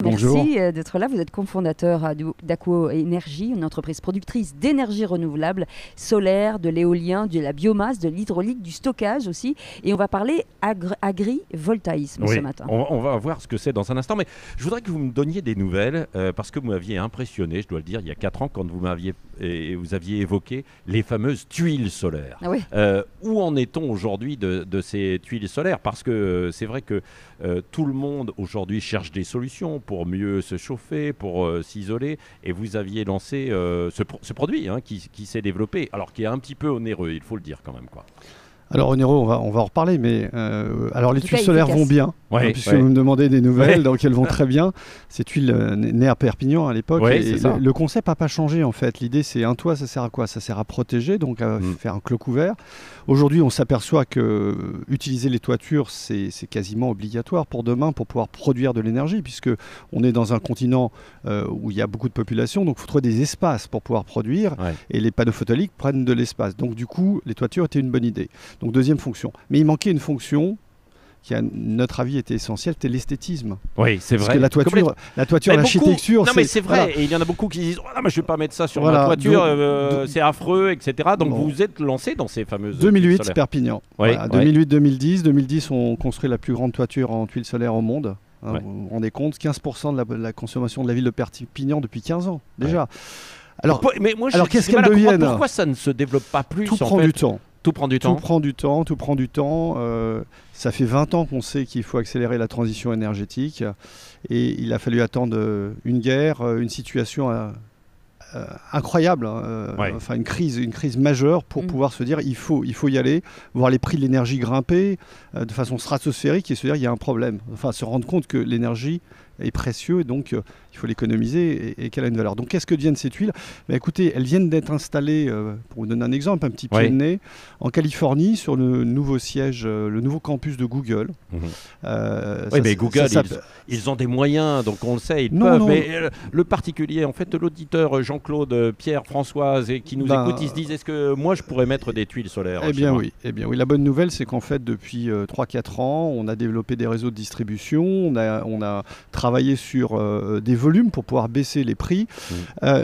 Bonjour. Merci d'être là. Vous êtes cofondateur d'Aqo Énergie, une entreprise productrice d'énergie renouvelable, solaire, de l'éolien, de la biomasse, de l'hydraulique, du stockage aussi. Et on va parler agrivoltaïsme ce matin. On va voir ce que c'est dans un instant. Mais je voudrais que vous me donniez des nouvelles parce que vous m'aviez impressionné, je dois le dire, il y a 4 ans quand vous aviez évoqué les fameuses tuiles solaires. Ah oui. Où en est-on aujourd'hui de ces tuiles solaires? Parce que c'est vrai que tout le monde aujourd'hui cherche des solutions pour mieux se chauffer, pour s'isoler. Et vous aviez lancé ce produit qui s'est développé, alors qui est un petit peu onéreux, il faut le dire quand même, quoi. Alors onéreux, on va en reparler, mais alors les tuiles solaires vont bien, puisque vous me demandez des nouvelles, donc elles vont très bien. Ces tuiles nées à Perpignan à l'époque, le concept n'a pas changé en fait. L'idée c'est un toit, ça sert à quoi? Ça sert à protéger, donc à faire un clos couvert. Aujourd'hui, on s'aperçoit que utiliser les toitures, c'est quasiment obligatoire pour demain, pour pouvoir produire de l'énergie, puisque on est dans un continent où il y a beaucoup de population, donc il faut trouver des espaces pour pouvoir produire, et les panneaux photovoltaïques prennent de l'espace. Donc du coup, les toitures étaient une bonne idée. Donc deuxième fonction. Mais il manquait une fonction qui, à notre avis, était essentielle, c'était l'esthétisme. Oui, c'est vrai. Parce que la toiture, l'architecture... Non, mais c'est vrai. Voilà. Et il y en a beaucoup qui disent « Oh, mais je ne vais pas mettre ça sur ma toiture, c'est affreux, etc. » Donc vous vous êtes lancé dans ces fameuses 2008, solaires. Perpignan. Voilà, 2008-2010. 2010, on construit la plus grande toiture en tuiles solaires au monde. Vous vous rendez compte, 15% de la consommation de la ville de Perpignan depuis 15 ans, déjà. Alors qu'est-ce qu'elle devienne? Pourquoi ça ne se développe pas plus? Tout prend du temps. Tout prend du temps. Tout prend du temps. Ça fait 20 ans qu'on sait qu'il faut accélérer la transition énergétique. Et il a fallu attendre une guerre, une situation incroyable, enfin une crise majeure pour pouvoir se dire il faut y aller, voir les prix de l'énergie grimper de façon stratosphérique et se dire il y a un problème. Enfin, se rendre compte que l'énergie est précieux et donc il faut l'économiser et qu'elle a une valeur. Donc qu'est-ce que deviennent ces tuiles? Écoutez, elles viennent d'être installées, pour vous donner un exemple, un petit pied de nez, en Californie sur le nouveau siège, le nouveau campus de Google. Mais Google, ils ont des moyens, donc on le sait, ils peuvent. Mais le particulier, en fait, l'auditeur Jean-Claude, Pierre, Françoise, et qui nous écoute, ils se disent est-ce que moi je pourrais mettre des tuiles solaires? Eh bien oui. La bonne nouvelle, c'est qu'en fait, depuis 3-4 ans, on a développé des réseaux de distribution, on a travaillé sur des volumes pour pouvoir baisser les prix.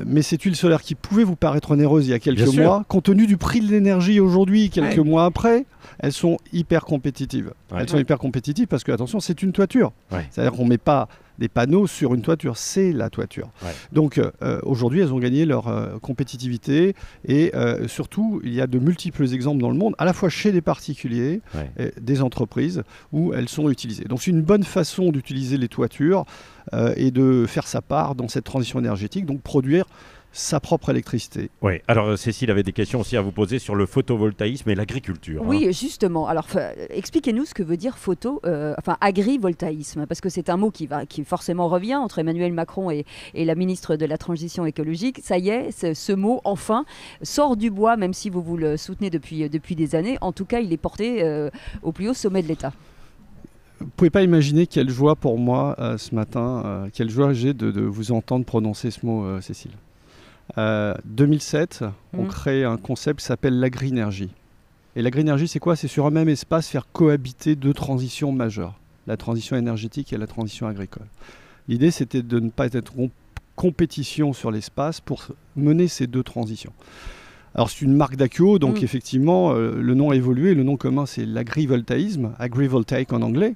Mais ces tuiles solaires qui pouvaient vous paraître onéreuses il y a quelques mois, compte tenu du prix de l'énergie aujourd'hui, quelques mois après, elles sont hyper compétitives. Elles sont hyper compétitives parce que, attention, c'est une toiture. C'est-à-dire qu'on ne met pas des panneaux sur une toiture, c'est la toiture. Donc aujourd'hui, elles ont gagné leur compétitivité et surtout, il y a de multiples exemples dans le monde, à la fois chez des particuliers, des entreprises, où elles sont utilisées. Donc c'est une bonne façon d'utiliser les toitures et de faire sa part dans cette transition énergétique, donc produire sa propre électricité. Oui, alors Cécile avait des questions aussi à vous poser sur le photovoltaïsme et l'agriculture. Oui, justement. Alors, expliquez-nous ce que veut dire agrivoltaïsme, parce que c'est un mot qui forcément revient entre Emmanuel Macron et la ministre de la Transition écologique. Ça y est, ce mot, enfin, sort du bois, même si vous le soutenez depuis des années. En tout cas, il est porté au plus haut sommet de l'État. Vous ne pouvez pas imaginer quelle joie pour moi ce matin, quelle joie j'ai de vous entendre prononcer ce mot, Cécile. 2007, on crée un concept qui s'appelle l'agri-énergie. Et l'agri-énergie, c'est quoi? C'est sur un même espace faire cohabiter deux transitions majeures, la transition énergétique et la transition agricole. L'idée, c'était de ne pas être en compétition sur l'espace pour mener ces deux transitions. Alors, c'est une marque d'Aqo, donc effectivement, le nom a évolué. Le nom commun, c'est l'agrivoltaïsme, agrivoltaïque en anglais.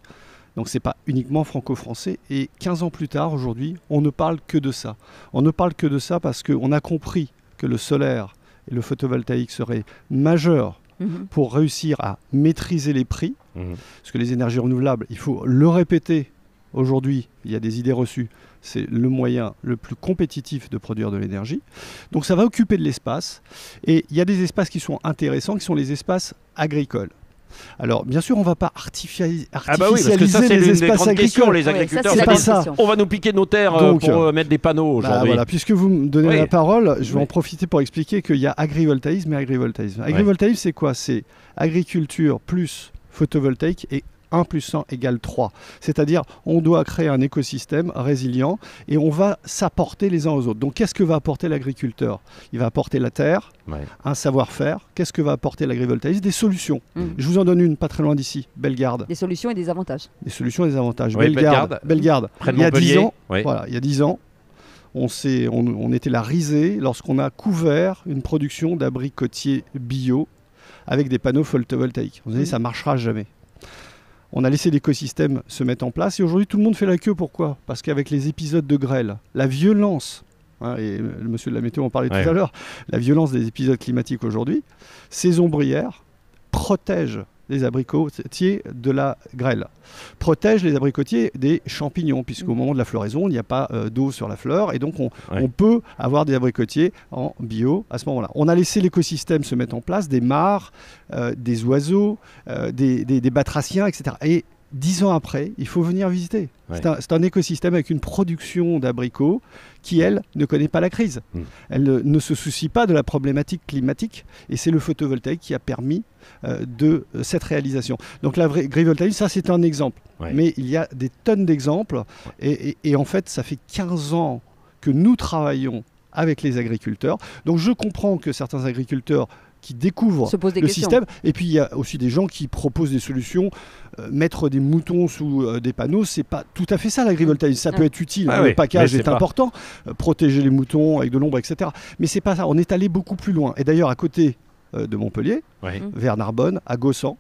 Donc ce n'est pas uniquement franco-français. Et 15 ans plus tard, aujourd'hui, on ne parle que de ça. On ne parle que de ça parce qu'on a compris que le solaire et le photovoltaïque seraient majeurs pour réussir à maîtriser les prix. Parce que les énergies renouvelables, il faut le répéter, aujourd'hui, il y a des idées reçues, c'est le moyen le plus compétitif de produire de l'énergie. Donc ça va occuper de l'espace. Et il y a des espaces qui sont intéressants, qui sont les espaces agricoles. Alors, bien sûr, on ne va pas artificialiser parce que ça, c'est l'une des grandes questions, les agriculteurs. On va nous piquer nos terres pour mettre des panneaux aujourd'hui. Voilà, puisque vous me donnez la parole, je vais en profiter pour expliquer qu'il y a agrivoltaïsme et agrivoltaïsme. Agrivoltaïsme, c'est quoi? C'est agriculture plus photovoltaïque et 1 + 1 = 3. C'est-à-dire, on doit créer un écosystème résilient et on va s'apporter les uns aux autres. Donc, qu'est-ce que va apporter l'agriculteur? Il va apporter la terre, un savoir-faire. Qu'est-ce que va apporter l'agrivoltaïsme? Des solutions. Je vous en donne une, pas très loin d'ici, Bellegarde. Des solutions et des avantages. Des solutions et des avantages. Oui, Bellegarde. Près de Il y a 10 ans, Oui. voilà, il y a 10 ans, on était la risée lorsqu'on a couvert une production d'abricotiers bio avec des panneaux photovoltaïques. On s'est dit, ça ne marchera jamais. On a laissé l'écosystème se mettre en place et aujourd'hui, tout le monde fait la queue. Pourquoi? Parce qu'avec les épisodes de grêle, la violence, et le monsieur de la météo en parlait tout à l'heure, la violence des épisodes climatiques aujourd'hui, ces ombrières protègent les abricotiers de la grêle, protègent les abricotiers des champignons, puisqu'au moment de la floraison, il n'y a pas d'eau sur la fleur, et donc on peut avoir des abricotiers en bio à ce moment-là. On a laissé l'écosystème se mettre en place, des mares, des oiseaux, des batraciens, etc. Et 10 ans après, il faut venir visiter. C'est un écosystème avec une production d'abricots qui, elle, ne connaît pas la crise. Elle ne se soucie pas de la problématique climatique et c'est le photovoltaïque qui a permis de cette réalisation. Donc l'agrivoltaïsme, ça c'est un exemple. Mais il y a des tonnes d'exemples et en fait, ça fait 15 ans que nous travaillons avec les agriculteurs. Donc je comprends que certains agriculteurs qui découvrent le système. Et puis il y a aussi des gens qui proposent des solutions. Mettre des moutons sous des panneaux, c'est pas tout à fait ça l'agrivoltaïsme. Ça peut être utile, le package est important, protéger les moutons avec de l'ombre, etc. Mais c'est pas ça. On est allé beaucoup plus loin. Et d'ailleurs, à côté de Montpellier, vers Narbonne, à Gossan,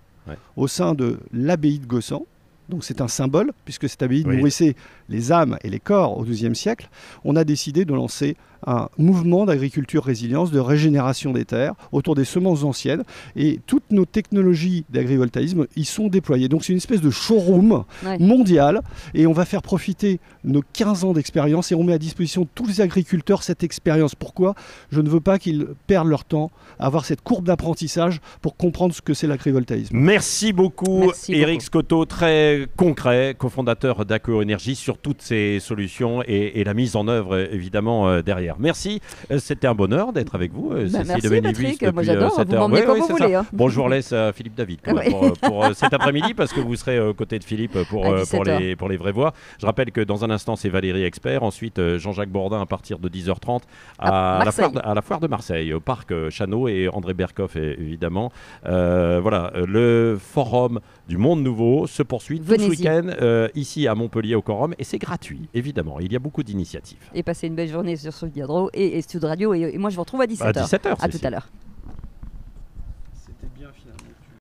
au sein de l'abbaye de Gossan, donc c'est un symbole, puisque cette abbaye nourrissait les âmes et les corps au XIIe siècle, on a décidé de lancer un mouvement d'agriculture résilience, de régénération des terres autour des semences anciennes. Et toutes nos technologies d'agrivoltaïsme y sont déployées. Donc c'est une espèce de showroom mondial. Et on va faire profiter nos 15 ans d'expérience et on met à disposition de tous les agriculteurs cette expérience. Pourquoi? Je ne veux pas qu'ils perdent leur temps à avoir cette courbe d'apprentissage pour comprendre ce que c'est l'agrivoltaïsme. Merci beaucoup, Éric Scotto, très concret, cofondateur d'Aco-Énergie, sur toutes ces solutions et la mise en œuvre évidemment derrière. Merci, c'était un bonheur d'être avec vous. Merci Patrick, moi j'adore, vous m'emmenez quand vous voulez. Bon, je vous relaisse Philippe David pour cet après-midi parce que vous serez aux côtés de Philippe pour les vraies voix. Je rappelle que dans un instant c'est Valérie Expert, ensuite Jean-Jacques Bourdin à partir de 10h30 à la foire de Marseille, au parc Chano, et André Berkoff évidemment. Voilà, le forum du Monde Nouveau se poursuit tout ce week-end ici à Montpellier au Quorum et c'est gratuit évidemment, il y a beaucoup d'initiatives. Et passez une belle journée sur Sud Radio et Sud Radio et moi je vous retrouve à 17h. À 17h, à tout à l'heure.